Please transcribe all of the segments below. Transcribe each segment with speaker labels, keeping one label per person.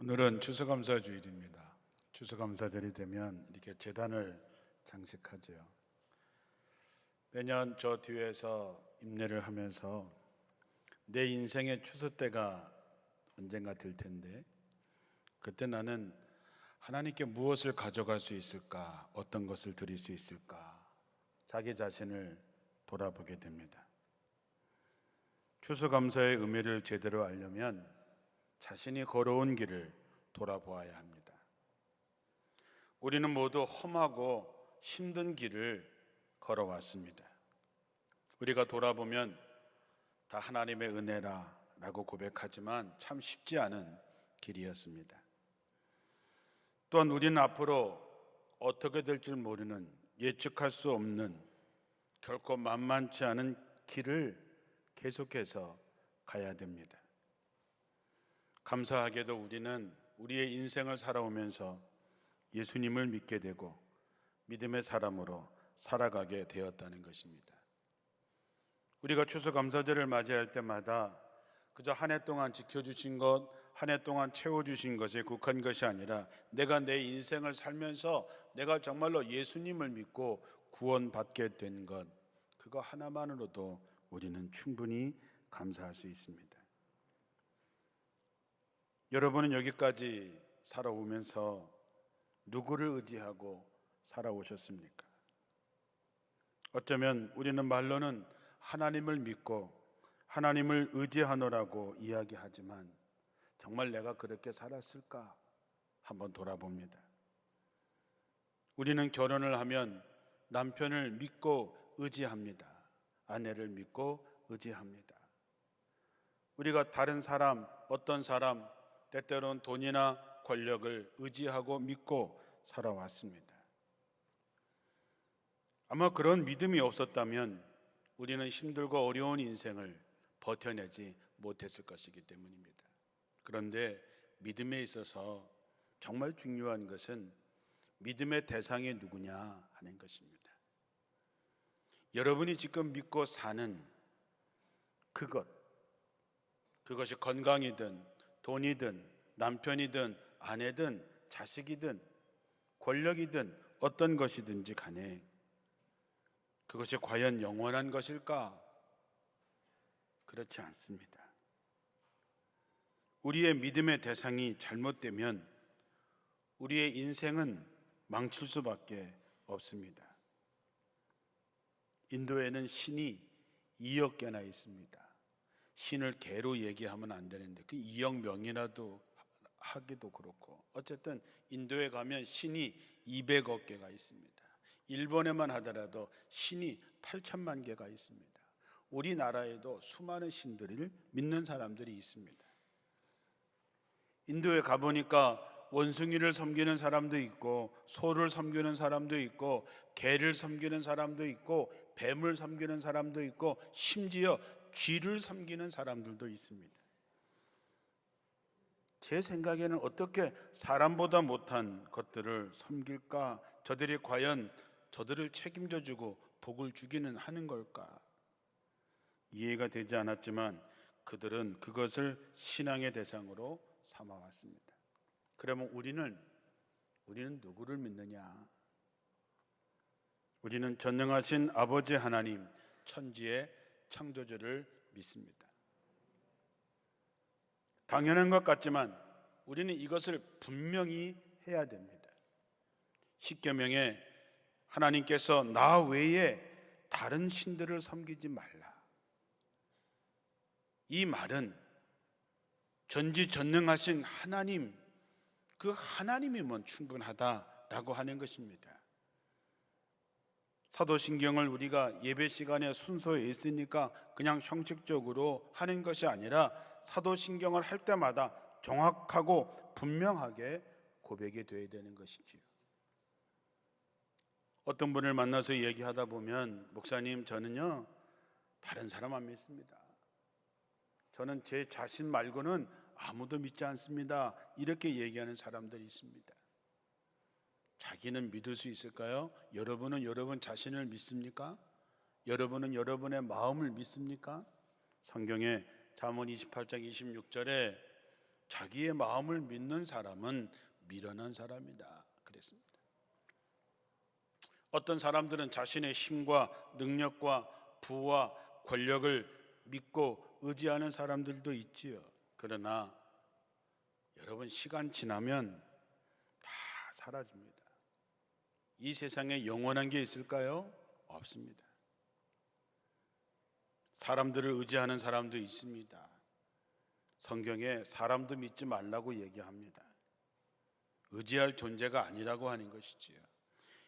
Speaker 1: 오늘은 추수감사주일입니다. 추수감사절이 되면 이렇게 제단을 장식하죠. 매년 저 뒤에서 임례를 하면서 내 인생의 추수 때가 언젠가 될 텐데 그때 나는 하나님께 무엇을 가져갈 수 있을까? 어떤 것을 드릴 수 있을까? 자기 자신을 돌아보게 됩니다. 추수감사의 의미를 제대로 알려면 자신이 걸어온 길을 돌아보아야 합니다. 우리는 모두 험하고 힘든 길을 걸어왔습니다. 우리가 돌아보면 다 하나님의 은혜라고 고백하지만 참 쉽지 않은 길이었습니다. 또한 우리는 앞으로 어떻게 될 줄 모르는, 예측할 수 없는, 결코 만만치 않은 길을 계속해서 가야 됩니다. 감사하게도 우리는 우리의 인생을 살아오면서 예수님을 믿게 되고 믿음의 사람으로 살아가게 되었다는 것입니다. 우리가 추수감사절을 맞이할 때마다 그저 한 해 동안 지켜주신 것, 한 해 동안 채워주신 것에 국한 것이 아니라 내가 내 인생을 살면서 내가 정말로 예수님을 믿고 구원받게 된 것, 그거 하나만으로도 우리는 충분히 감사할 수 있습니다. 여러분은 여기까지 살아오면서 누구를 의지하고 살아오셨습니까? 어쩌면 우리는 말로는 하나님을 믿고 하나님을 의지하노라고 이야기하지만 정말 내가 그렇게 살았을까? 한번 돌아봅니다. 우리는 결혼을 하면 남편을 믿고 의지합니다. 아내를 믿고 의지합니다. 우리가 다른 사람, 어떤 사람, 때때로는 돈이나 권력을 의지하고 믿고 살아왔습니다. 아마 그런 믿음이 없었다면 우리는 힘들고 어려운 인생을 버텨내지 못했을 것이기 때문입니다. 그런데 믿음에 있어서 정말 중요한 것은 믿음의 대상이 누구냐 하는 것입니다. 여러분이 지금 믿고 사는 그것이 건강이든 돈이든 남편이든 아내든 자식이든 권력이든 어떤 것이든지 간에 그것이 과연 영원한 것일까? 그렇지 않습니다. 우리의 믿음의 대상이 잘못되면 우리의 인생은 망칠 수밖에 없습니다. 인도에는 신이 2억 개나 있습니다. 신을 개로 얘기하면 안 되는데 그 2억 명이라도 하기도 그렇고, 어쨌든 인도에 가면 신이 200억 개가 있습니다. 일본에만 하더라도 신이 8천만 개가 있습니다. 우리나라에도 수많은 신들을 믿는 사람들이 있습니다. 인도에 가보니까 원숭이를 섬기는 사람도 있고, 소를 섬기는 사람도 있고, 개를 섬기는 사람도 있고, 뱀을 섬기는 사람도 있고, 심지어 쥐를 섬기는 사람들도 있습니다. 제 생각에는 어떻게 사람보다 못한 것들을 섬길까? 저들이 과연 저들을 책임져 주고 복을 주기는 하는 걸까? 이해가 되지 않았지만 그들은 그것을 신앙의 대상으로 삼아왔습니다. 그러면 우리는 누구를 믿느냐? 우리는 전능하신 아버지 하나님, 천지의 창조주를 믿습니다. 당연한 것 같지만 우리는 이것을 분명히 해야 됩니다. 십계명에 하나님께서 나 외에 다른 신들을 섬기지 말라, 이 말은 전지전능하신 하나님, 그 하나님이면 충분하다라고 하는 것입니다. 사도신경을 우리가 예배 시간에 순서에 있으니까 그냥 형식적으로 하는 것이 아니라 사도신경을 할 때마다 정확하고 분명하게 고백이 되어야 되는 것이지요. 어떤 분을 만나서 얘기하다 보면, 목사님, 저는요 다른 사람 안 믿습니다. 저는 제 자신 말고는 아무도 믿지 않습니다. 이렇게 얘기하는 사람들이 있습니다. 자기는 믿을 수 있을까요? 여러분은 여러분 자신을 믿습니까? 여러분은 여러분의 마음을 믿습니까? 성경에 잠언 28장 26절에 자기의 마음을 믿는 사람은 미련한 사람이다 그랬습니다. 어떤 사람들은 자신의 힘과 능력과 부와 권력을 믿고 의지하는 사람들도 있지요. 그러나 여러분, 시간 지나면 다 사라집니다. 이 세상에 영원한 게 있을까요? 없습니다. 사람들을 의지하는 사람도 있습니다. 성경에 사람도 믿지 말라고 얘기합니다. 의지할 존재가 아니라고 하는 것이지요.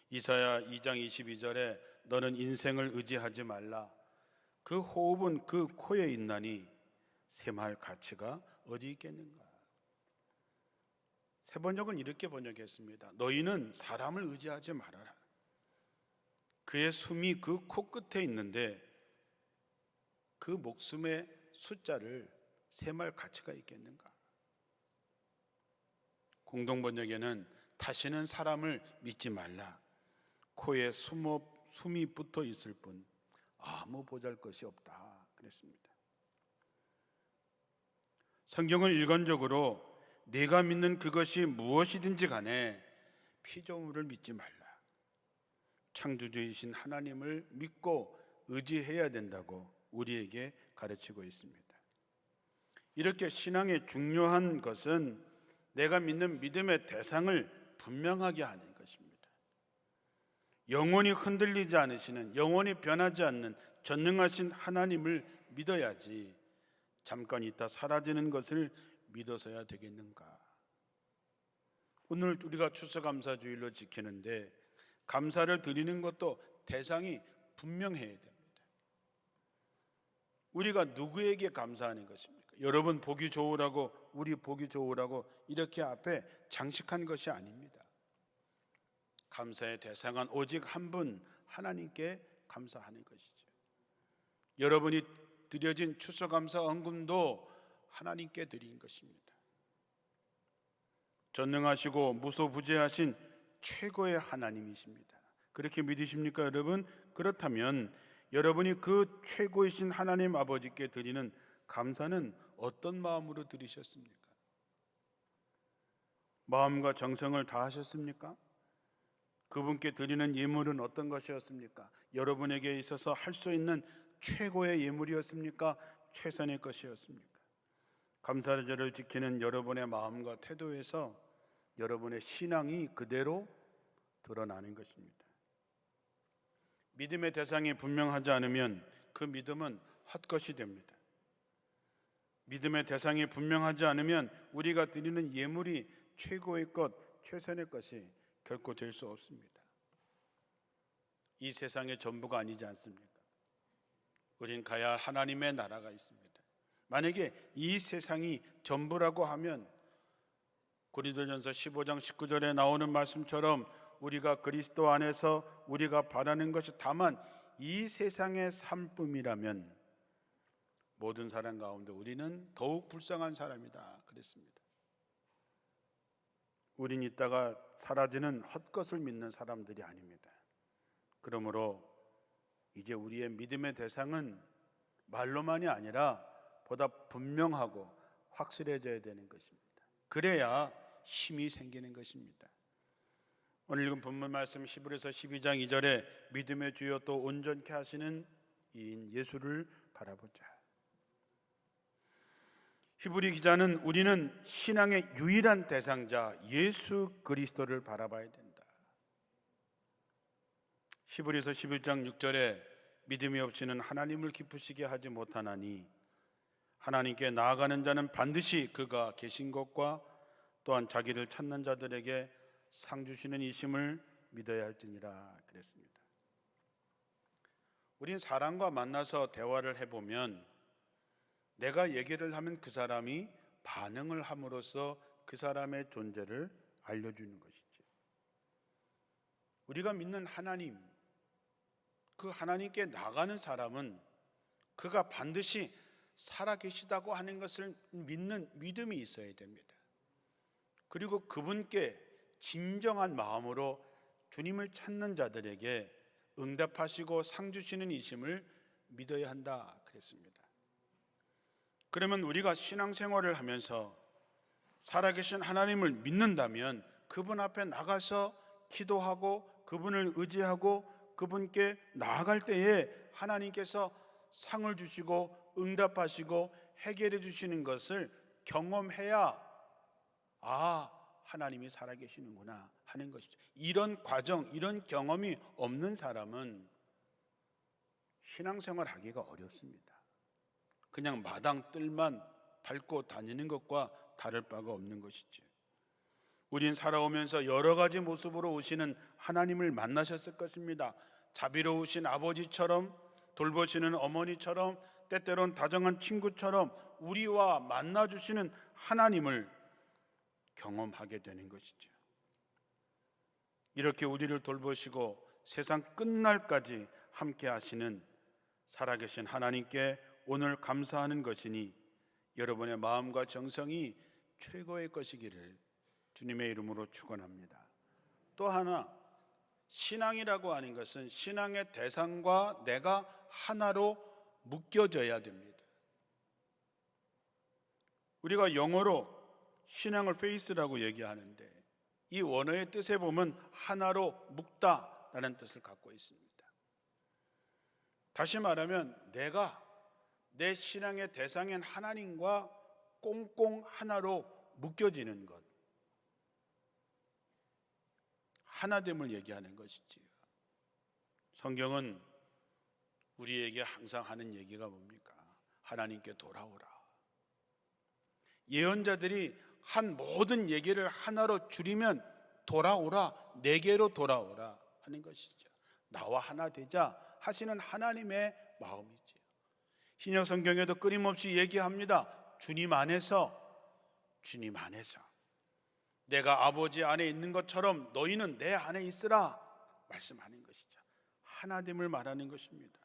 Speaker 1: 이사야 2장 22절에 너는 인생을 의지하지 말라. 그 호흡은 그 코에 있나니 셈할 가치가 어디 있겠는가. 세 번역은 이렇게 번역했습니다. 너희는 사람을 의지하지 말아라. 그의 숨이 그 코끝에 있는데 그 목숨의 숫자를 셈할 가치가 있겠는가. 공동번역에는 다시는 사람을 믿지 말라. 코에 숨이 붙어 있을 뿐 아무 보잘것이 없다 그랬습니다. 성경은 일관적으로 내가 믿는 그것이 무엇이든지 간에 피조물을 믿지 말라. 창조주이신 하나님을 믿고 의지해야 된다고 우리에게 가르치고 있습니다. 이렇게 신앙의 중요한 것은 내가 믿는 믿음의 대상을 분명하게 하는 것입니다. 영원히 흔들리지 않으시는, 영원히 변하지 않는 전능하신 하나님을 믿어야지 잠깐 있다 사라지는 것을 믿어서야 되겠는가. 오늘 우리가 추수감사주일로 지키는데 감사를 드리는 것도 대상이 분명해야 됩니다. 우리가 누구에게 감사하는 것입니까? 여러분 보기 좋으라고, 우리 보기 좋으라고 이렇게 앞에 장식한 것이 아닙니다. 감사의 대상은 오직 한 분, 하나님께 감사하는 것이죠. 여러분이 드려진 추수감사 헌금도 하나님께 드린 것입니다. 전능하시고 무소부재하신 최고의 하나님이십니다. 그렇게 믿으십니까, 여러분? 그렇다면 여러분이 그 최고이신 하나님 아버지께 드리는 감사는 어떤 마음으로 드리셨습니까? 마음과 정성을 다하셨습니까? 그분께 드리는 예물은 어떤 것이었습니까? 여러분에게 있어서 할 수 있는 최고의 예물이었습니까? 최선의 것이었습니까? 감사절을 지키는 여러분의 마음과 태도에서 여러분의 신앙이 그대로 드러나는 것입니다. 믿음의 대상이 분명하지 않으면 그 믿음은 헛것이 됩니다. 믿음의 대상이 분명하지 않으면 우리가 드리는 예물이 최고의 것, 최선의 것이 결코 될 수 없습니다. 이 세상의 전부가 아니지 않습니까? 우린 가야 할 하나님의 나라가 있습니다. 만약에 이 세상이 전부라고 하면 고린도전서 15장 19절에 나오는 말씀처럼 우리가 그리스도 안에서 우리가 바라는 것이 다만 이 세상의 삶뿐이라면 모든 사람 가운데 우리는 더욱 불쌍한 사람이다 그랬습니다. 우린 있다가 사라지는 헛것을 믿는 사람들이 아닙니다. 그러므로 이제 우리의 믿음의 대상은 말로만이 아니라 보다 분명하고 확실해져야 되는 것입니다. 그래야 힘이 생기는 것입니다. 오늘 읽은 본문 말씀 히브리서 12장 2절에 믿음의 주여 또 온전케 하시는 이인 예수를 바라보자. 히브리 기자는 우리는 신앙의 유일한 대상자 예수 그리스도를 바라봐야 된다. 히브리서 11장 6절에 믿음이 없이는 하나님을 기쁘시게 하지 못하나니 하나님께 나아가는 자는 반드시 그가 계신 것과 또한 자기를 찾는 자들에게 상 주시는 이심을 믿어야 할지니라 그랬습니다. 우린 사람과 만나서 대화를 해보면 내가 얘기를 하면 그 사람이 반응을 함으로써 그 사람의 존재를 알려주는 것이죠. 우리가 믿는 하나님, 그 하나님께 나가는 사람은 그가 반드시 살아계시다고 하는 것을 믿는 믿음이 있어야 됩니다. 그리고 그분께 진정한 마음으로 주님을 찾는 자들에게 응답하시고 상 주시는 이심을 믿어야 한다 그랬습니다. 그러면 우리가 신앙생활을 하면서 살아계신 하나님을 믿는다면 그분 앞에 나가서 기도하고 그분을 의지하고 그분께 나아갈 때에 하나님께서 상을 주시고 응답하시고 해결해 주시는 것을 경험해야 하나님이 살아계시는구나 하는 것이죠. 이런 과정, 이런 경험이 없는 사람은 신앙생활 하기가 어렵습니다. 그냥 마당 뜰만 밟고 다니는 것과 다를 바가 없는 것이죠. 우린 살아오면서 여러 가지 모습으로 오시는 하나님을 만나셨을 것입니다. 자비로우신 아버지처럼, 돌보시는 어머니처럼, 때때론 다정한 친구처럼 우리와 만나주시는 하나님을 경험하게 되는 것이죠. 이렇게 우리를 돌보시고 세상 끝날까지 함께 하시는 살아계신 하나님께 오늘 감사하는 것이니 여러분의 마음과 정성이 최고의 것이기를 주님의 이름으로 축원합니다. 또 하나, 신앙이라고 하는 것은 신앙의 대상과 내가 하나로 묶여져야 됩니다. 우리가 영어로 신앙을 faith라고 얘기하는데 이 원어의 뜻에 보면 하나로 묶다라는 뜻을 갖고 있습니다. 다시 말하면 내가 내 신앙의 대상인 하나님과 꽁꽁 하나로 묶여지는 것, 하나됨을 얘기하는 것이지요. 성경은 우리에게 항상 하는 얘기가 뭡니까? 하나님께 돌아오라. 예언자들이 한 모든 얘기를 하나로 줄이면 돌아오라, 내게로 돌아오라 하는 것이죠. 나와 하나 되자 하시는 하나님의 마음이죠. 신약 성경에도 끊임없이 얘기합니다. 주님 안에서 내가 아버지 안에 있는 것처럼 너희는 내 안에 있으라 말씀하는 것이죠. 하나됨을 말하는 것입니다.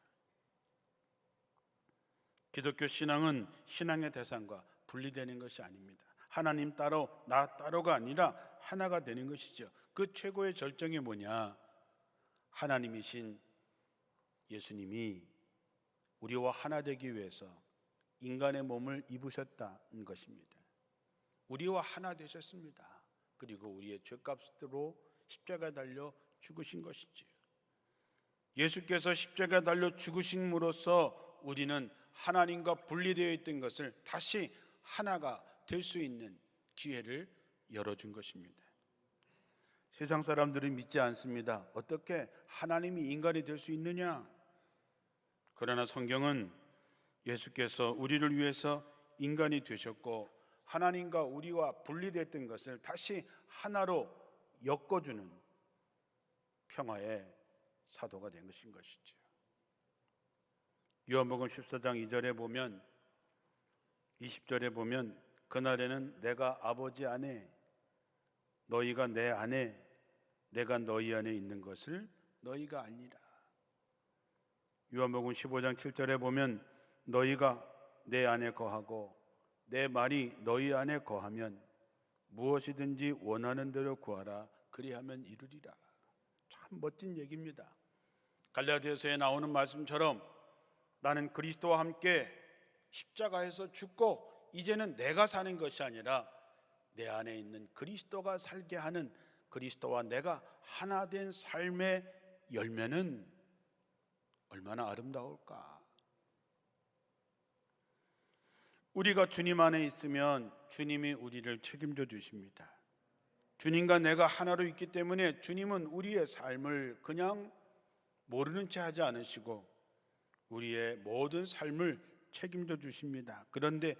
Speaker 1: 기독교 신앙은 신앙의 대상과 분리되는 것이 아닙니다. 하나님 따로 나 따로가 아니라 하나가 되는 것이죠. 그 최고의 절정이 뭐냐? 하나님이신 예수님이 우리와 하나 되기 위해서 인간의 몸을 입으셨다는 것입니다. 우리와 하나 되셨습니다. 그리고 우리의 죄값으로 십자가에 달려 죽으신 것이지요. 예수께서 십자가에 달려 죽으심으로써 우리는 하나님과 분리되어 있던 것을 다시 하나가 될 수 있는 기회를 열어준 것입니다. 세상 사람들은 믿지 않습니다. 어떻게 하나님이 인간이 될 수 있느냐? 그러나 성경은 예수께서 우리를 위해서 인간이 되셨고 하나님과 우리와 분리됐던 것을 다시 하나로 엮어주는 평화의 사도가 된 것인 것이죠. 요한복음 14장 2절에 보면 20절에 보면 그날에는 내가 아버지 안에 너희가 내 안에 내가 너희 안에 있는 것을 너희가 알리라. 요한복음 15장 7절에 보면 너희가 내 안에 거하고 내 말이 너희 안에 거하면 무엇이든지 원하는 대로 구하라 그리하면 이루리라. 참 멋진 얘기입니다. 갈라디아서에 나오는 말씀처럼 나는 그리스도와 함께 십자가에서 죽고 이제는 내가 사는 것이 아니라 내 안에 있는 그리스도가 살게 하는 그리스도와 내가 하나 된 삶의 열매는 얼마나 아름다울까. 우리가 주님 안에 있으면 주님이 우리를 책임져 주십니다. 주님과 내가 하나로 있기 때문에 주님은 우리의 삶을 그냥 모르는 채 하지 않으시고 우리의 모든 삶을 책임져 주십니다. 그런데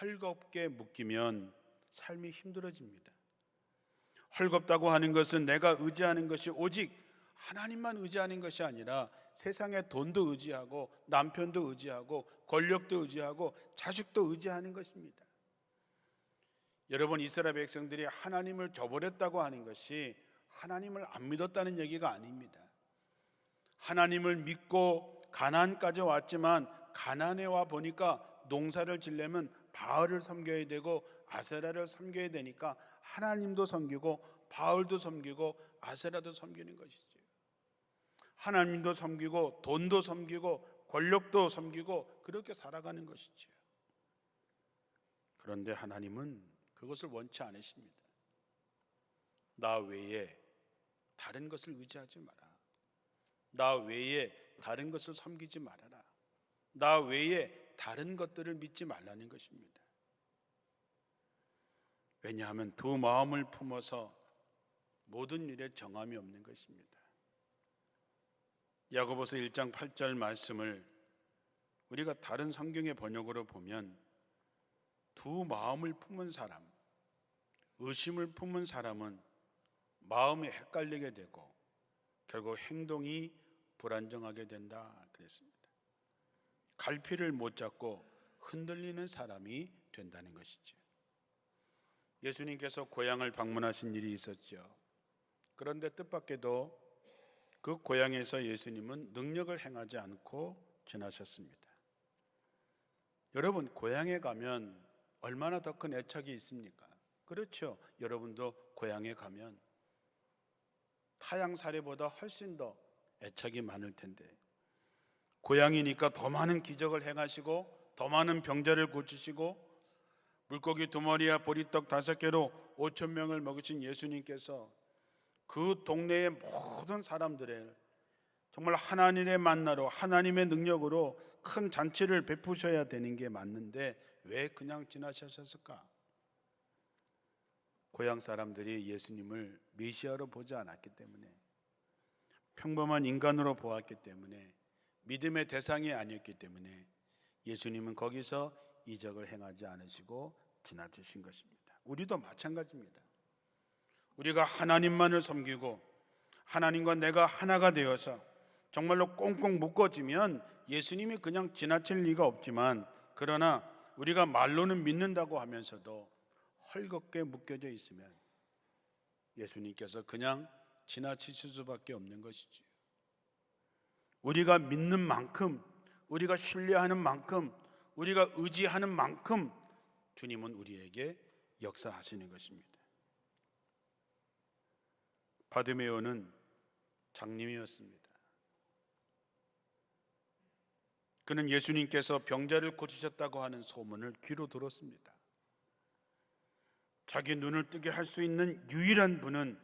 Speaker 1: 헐겁게 묶이면 삶이 힘들어집니다. 헐겁다고 하는 것은 내가 의지하는 것이 오직 하나님만 의지하는 것이 아니라 세상의 돈도 의지하고 남편도 의지하고 권력도 의지하고 자식도 의지하는 것입니다. 여러분, 이스라엘 백성들이 하나님을 저버렸다고 하는 것이 하나님을 안 믿었다는 얘기가 아닙니다. 하나님을 믿고 가나안까지 왔지만 가나안에 와 보니까 농사를 지려면 바알을 섬겨야 되고 아세라를 섬겨야 되니까 하나님도 섬기고 바알도 섬기고 아세라도 섬기는 것이죠. 하나님도 섬기고 돈도 섬기고 권력도 섬기고 그렇게 살아가는 것이죠. 그런데 하나님은 그것을 원치 않으십니다. 나 외에 다른 것을 의지하지 마라. 나 외에 다른 것을 섬기지 말아라. 나 외에 다른 것들을 믿지 말라는 것입니다. 왜냐하면 두 마음을 품어서 모든 일에 정함이 없는 것입니다. 야고보서 1장 8절 말씀을 우리가 다른 성경의 번역으로 보면 두 마음을 품은 사람, 의심을 품은 사람은 마음이 헷갈리게 되고 결국 행동이 불안정하게 된다 그랬습니다. 갈피를 못 잡고 흔들리는 사람이 된다는 것이죠. 예수님께서 고향을 방문하신 일이 있었죠. 그런데 뜻밖에도 그 고향에서 예수님은 능력을 행하지 않고 지나셨습니다. 여러분, 고향에 가면 얼마나 더 큰 애착이 있습니까? 그렇죠. 여러분도 고향에 가면 타향살이보다 훨씬 더 애착이 많을 텐데, 고향이니까 더 많은 기적을 행하시고 더 많은 병자를 고치시고 물고기 2마리와 보리떡 5개로 5,000명을 먹이신 예수님께서 그 동네의 모든 사람들의 정말 하나님의 만나로 하나님의 능력으로 큰 잔치를 베푸셔야 되는 게 맞는데 왜 그냥 지나셨을까? 고향 사람들이 예수님을 메시아로 보지 않았기 때문에, 평범한 인간으로 보았기 때문에, 믿음의 대상이 아니었기 때문에 예수님은 거기서 이적을 행하지 않으시고 지나치신 것입니다. 우리도 마찬가지입니다. 우리가 하나님만을 섬기고 하나님과 내가 하나가 되어서 정말로 꽁꽁 묶어지면 예수님이 그냥 지나칠 리가 없지만, 그러나 우리가 말로는 믿는다고 하면서도 헐겁게 묶여져 있으면 예수님께서 그냥 지나치실 수밖에 없는 것이지요. 우리가 믿는 만큼, 우리가 신뢰하는 만큼, 우리가 의지하는 만큼 주님은 우리에게 역사하시는 것입니다. 바디메오는 장님이었습니다. 그는 예수님께서 병자를 고치셨다고 하는 소문을 귀로 들었습니다. 자기 눈을 뜨게 할 수 있는 유일한 분은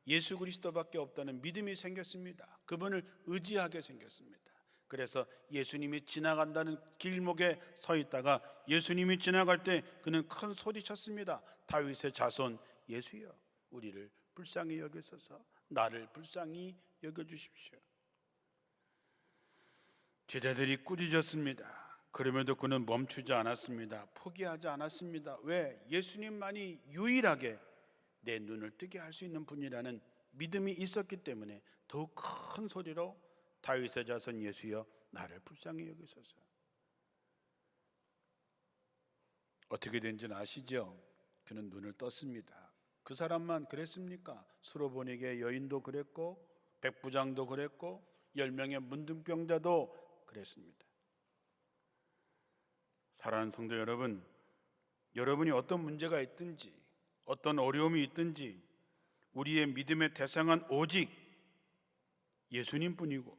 Speaker 1: 예수 그리스도밖에 없다는 믿음이 생겼습니다. 그분을 의지하게 생겼습니다. 그래서 예수님이 지나간다는 길목에 서 있다가 예수님이 지나갈 때 그는 큰 소리 쳤습니다. 다윗의 자손 예수여, 우리를 불쌍히 여기소서, 나를 불쌍히 여겨주십시오. 제자들이 꾸짖었습니다. 그럼에도 그는 멈추지 않았습니다. 포기하지 않았습니다. 왜? 예수님만이 유일하게 내 눈을 뜨게 할 수 있는 분이라는 믿음이 있었기 때문에 더욱 큰 소리로 다윗의 자손 예수여, 나를 불쌍히 여기소서. 어떻게 된지는 아시죠? 그는 눈을 떴습니다. 그 사람만 그랬습니까? 수로보니게 여인도 그랬고 백부장도 그랬고 10명의 문둥병자도 그랬습니다. 사랑하는 성도 여러분, 여러분이 어떤 문제가 있든지 어떤 어려움이 있든지 우리의 믿음의 대상은 오직 예수님뿐이고,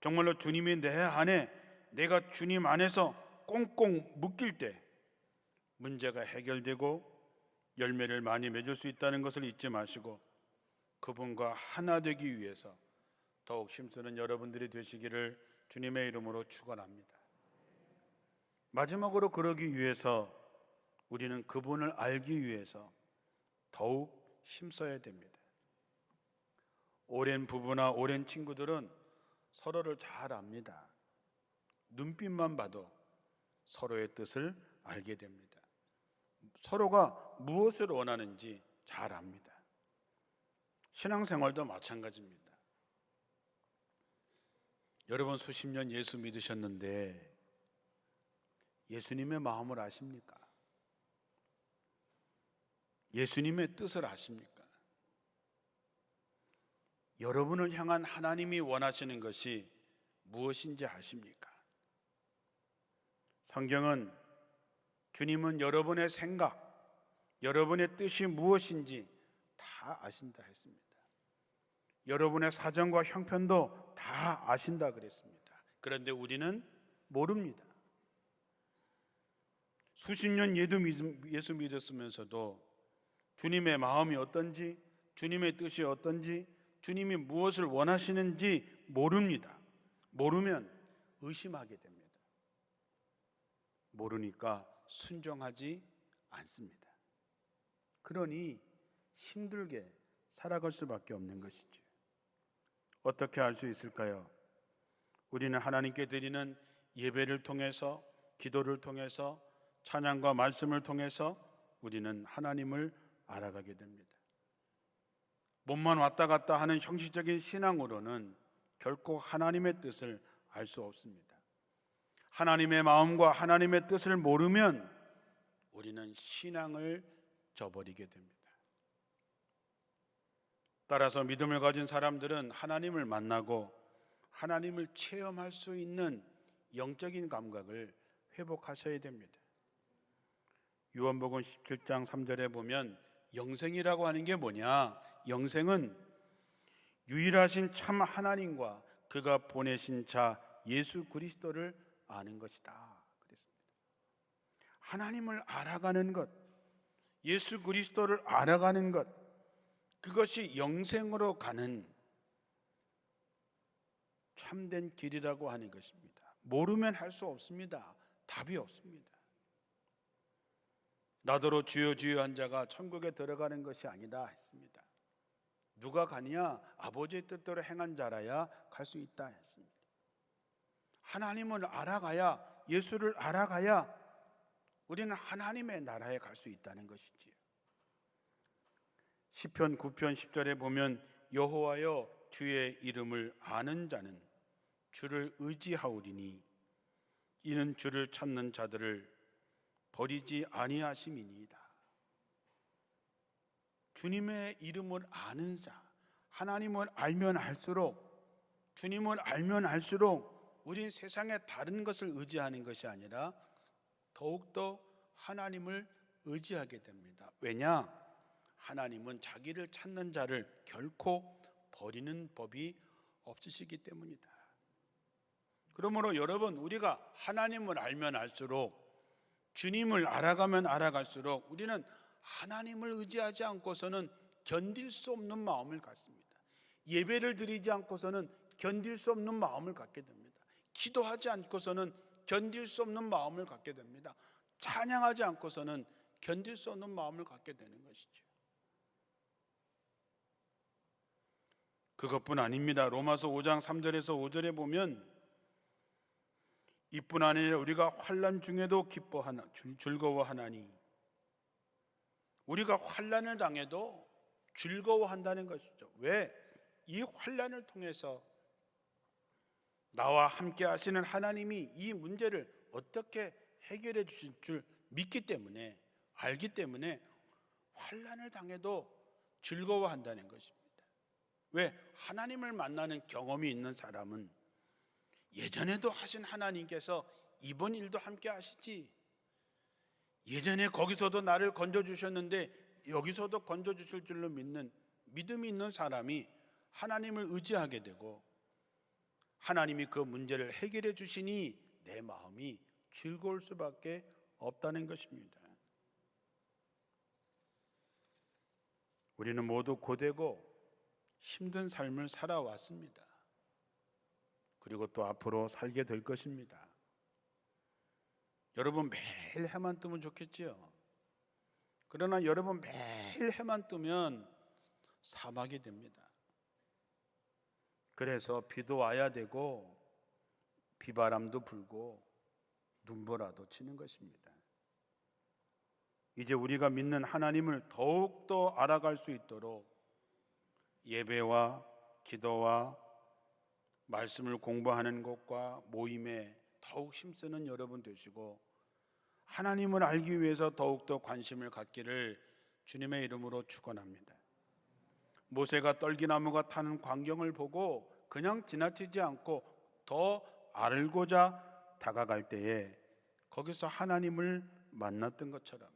Speaker 1: 정말로 주님이 내 안에, 내가 주님 안에서 꽁꽁 묶일 때 문제가 해결되고 열매를 많이 맺을 수 있다는 것을 잊지 마시고 그분과 하나 되기 위해서 더욱 힘쓰는 여러분들이 되시기를 주님의 이름으로 축원합니다. 마지막으로 그러기 위해서 우리는 그분을 알기 위해서 더욱 힘써야 됩니다. 오랜 부부나 오랜 친구들은 서로를 잘 압니다. 눈빛만 봐도 서로의 뜻을 알게 됩니다. 서로가 무엇을 원하는지 잘 압니다. 신앙생활도 마찬가지입니다. 여러분 수십 년 예수 믿으셨는데 예수님의 마음을 아십니까? 예수님의 뜻을 아십니까? 여러분을 향한 하나님이 원하시는 것이 무엇인지 아십니까? 성경은 주님은 여러분의 생각, 여러분의 뜻이 무엇인지 다 아신다 했습니다. 여러분의 사정과 형편도 다 아신다 그랬습니다. 그런데 우리는 모릅니다. 수십 년 예수 믿었으면서도 주님의 마음이 어떤지, 주님의 뜻이 어떤지, 주님이 무엇을 원하시는지 모릅니다. 모르면 의심하게 됩니다. 모르니까 순종하지 않습니다. 그러니 힘들게 살아갈 수밖에 없는 것이죠. 어떻게 알 수 있을까요? 우리는 하나님께 드리는 예배를 통해서, 기도를 통해서, 찬양과 말씀을 통해서 우리는 하나님을 알아가게 됩니다. 몸만 왔다 갔다 하는 형식적인 신앙으로는 결코 하나님의 뜻을 알 수 없습니다. 하나님의 마음과 하나님의 뜻을 모르면 우리는 신앙을 저버리게 됩니다. 따라서 믿음을 가진 사람들은 하나님을 만나고 하나님을 체험할 수 있는 영적인 감각을 회복하셔야 됩니다. 요한복음 17장 3절에 보면 영생이라고 하는 게 뭐냐? 영생은 유일하신 참 하나님과 그가 보내신 자 예수 그리스도를 아는 것이다 그랬습니다. 하나님을 알아가는 것, 예수 그리스도를 알아가는 것, 그것이 영생으로 가는 참된 길이라고 하는 것입니다. 모르면 할 수 없습니다. 답이 없습니다. 나더러 주여 주여 한 자가 천국에 들어가는 것이 아니다 했습니다. 누가 가냐? 아버지의 뜻대로 행한 자라야 갈 수 있다 했습니다. 하나님을 알아가야, 예수를 알아가야 우리는 하나님의 나라에 갈 수 있다는 것이지요. 시편 9편 10절에 보면 여호와여 주의 이름을 아는 자는 주를 의지하오리니 이는 주를 찾는 자들을 버리지 아니하심이니이다. 주님의 이름을 아는 자, 하나님을 알면 알수록, 주님을 알면 알수록 우린 세상의 다른 것을 의지하는 것이 아니라 더욱더 하나님을 의지하게 됩니다. 왜냐? 하나님은 자기를 찾는 자를 결코 버리는 법이 없으시기 때문이다. 그러므로 여러분, 우리가 하나님을 알면 알수록, 주님을 알아가면 알아갈수록 우리는 하나님을 의지하지 않고서는 견딜 수 없는 마음을 갖습니다. 예배를 드리지 않고서는 견딜 수 없는 마음을 갖게 됩니다. 기도하지 않고서는 견딜 수 없는 마음을 갖게 됩니다. 찬양하지 않고서는 견딜 수 없는 마음을 갖게 되는 것이죠. 그것뿐 아닙니다. 로마서 5장 3절에서 5절에 보면 이뿐 아니라 우리가 환난 중에도 즐거워하나니, 우리가 환난을 당해도 즐거워한다는 것이죠. 왜? 이 환난을 통해서 나와 함께 하시는 하나님이 이 문제를 어떻게 해결해 주실 줄 믿기 때문에, 알기 때문에 환난을 당해도 즐거워한다는 것입니다. 왜? 하나님을 만나는 경험이 있는 사람은 예전에도 하신 하나님께서 이번 일도 함께 하시지, 예전에 거기서도 나를 건져주셨는데 여기서도 건져주실 줄로 믿는 믿음이 있는 사람이 하나님을 의지하게 되고 하나님이 그 문제를 해결해 주시니 내 마음이 즐거울 수밖에 없다는 것입니다. 우리는 모두 고되고 힘든 삶을 살아왔습니다. 그리고 또 앞으로 살게 될 것입니다. 여러분 매일 해만 뜨면 좋겠지요. 그러나 여러분 매일 해만 뜨면 사막이 됩니다. 그래서 비도 와야 되고 비바람도 불고 눈보라도 치는 것입니다. 이제 우리가 믿는 하나님을 더욱더 알아갈 수 있도록 예배와 기도와 말씀을 공부하는 것과 모임에 더욱 힘쓰는 여러분 되시고 하나님을 알기 위해서 더욱더 관심을 갖기를 주님의 이름으로 축원합니다. 모세가 떨기나무가 타는 광경을 보고 그냥 지나치지 않고 더 알고자 다가갈 때에 거기서 하나님을 만났던 것처럼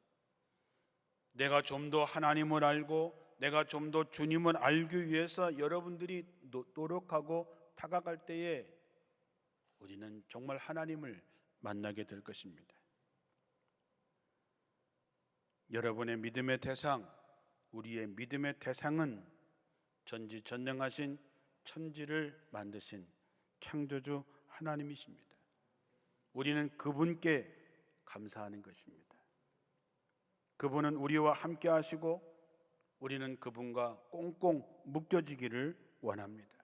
Speaker 1: 내가 좀 더 하나님을 알고 내가 좀 더 주님을 알기 위해서 여러분들이 노력하고 다가갈 때에 우리는 정말 하나님을 만나게 될 것입니다. 여러분의 믿음의 대상, 우리의 믿음의 대상은 전지전능하신 천지를 만드신 창조주 하나님이십니다. 우리는 그분께 감사하는 것입니다. 그분은 우리와 함께 하시고 우리는 그분과 꽁꽁 묶여지기를 원합니다.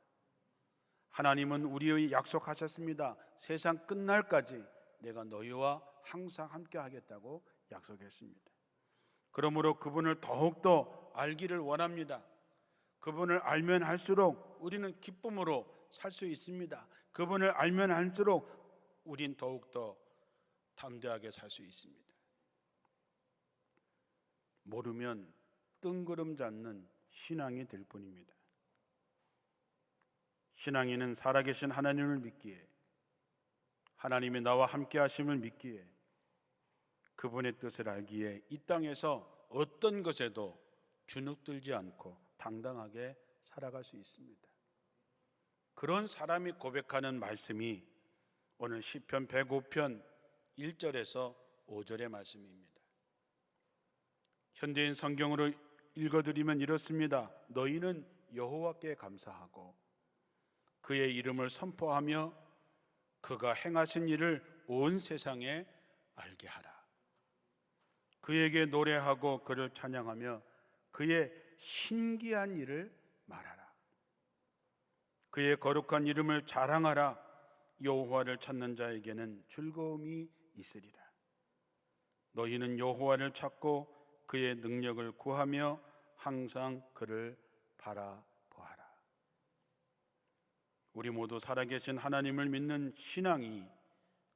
Speaker 1: 하나님은 우리의 약속하셨습니다. 세상 끝날까지 내가 너희와 항상 함께 하겠다고 약속했습니다. 그러므로 그분을 더욱더 알기를 원합니다. 그분을 알면 할수록 우리는 기쁨으로 살 수 있습니다. 그분을 알면 할수록 우린 더욱더 담대하게 살 수 있습니다. 모르면 뜬구름 잡는 신앙이 될 뿐입니다. 신앙인은 살아계신 하나님을 믿기에, 하나님이 나와 함께 하심을 믿기에, 그분의 뜻을 알기에 이 땅에서 어떤 것에도 주눅들지 않고 당당하게 살아갈 수 있습니다. 그런 사람이 고백하는 말씀이 오늘 시편 105편 1절에서 5절의 말씀입니다. 현대인 성경으로 읽어드리면 이렇습니다. 너희는 여호와께 감사하고 그의 이름을 선포하며 그가 행하신 일을 온 세상에 알게 하라. 그에게 노래하고 그를 찬양하며 그의 신기한 일을 말하라. 그의 거룩한 이름을 자랑하라. 여호와를 찾는 자에게는 즐거움이 있으리라. 너희는 여호와를 찾고 그의 능력을 구하며 항상 그를 바라보아라. 우리 모두 살아계신 하나님을 믿는 신앙이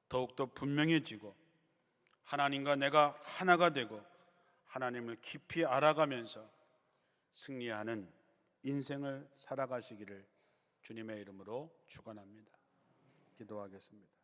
Speaker 1: 더욱더 분명해지고 하나님과 내가 하나가 되고 하나님을 깊이 알아가면서 승리하는 인생을 살아가시기를 주님의 이름으로 축원합니다. 기도하겠습니다.